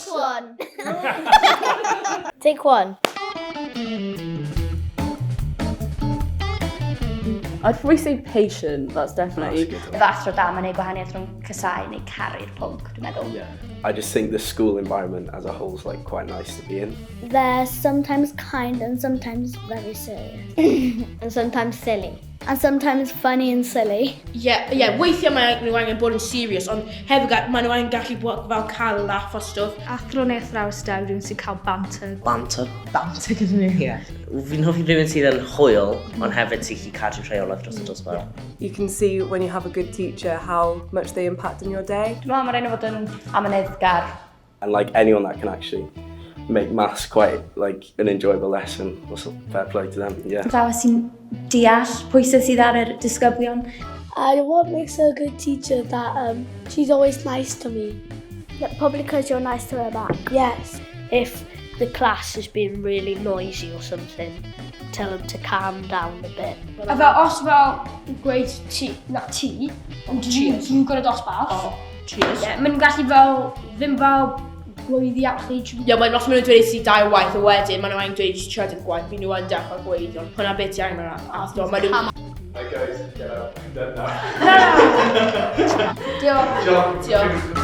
one. Take one. I'd probably say patient, that's definitely. Fathro da, mae'n ei gwahaniaeth rhwng casau neu caru'r pwnc, dwi'n meddwl. Yeah. I just think the school environment as a whole is like quite nice to be in. They're sometimes kind and sometimes very serious. And sometimes silly. And sometimes funny and silly. Yeah, weithiau mae nhw angen bod yn serious, ond hefyd mae nhw angen gallu bod fel cael laugh o stwff. Athro neu athrawes da, rhywun sy'n cael banter. Banter? Banter gyda ni. Yeah. Fi'n hoffi rhywun sydd yn hwyl, ond hefyd sy'n gallu cadw rheolaeth dros y dosbarth. You can see when you have a good teacher how much they impact on your day. Dwi'n meddwl mae'n rhaid fod yn amyneddgar. And like anyone that can actually make maths quite like an enjoyable lesson, also fair play to them, yeah. Athrawes sy'n deall pwysau sydd ar y disgyblion. What makes her a good teacher that she's always nice to me. Probably because you're nice to her back. Yes. If the class has been really noisy or something, tell them to calm down a bit. A fel os fel gweud ti, ond dwi'n gwneud dosbarth. Oh, cheers. Yeah, mae'n gallu fel, ddim fel gweiddi actually. Ie, mae'n os maen nhw'n dweud si dau waith o wedyn, maen nhw'n angen dweud trydydd gwaith, fi nhw yn dechrau gweud, ond hwnna beth i angen mewn athro. Hey guys, get out. I'm dead now. Diolch.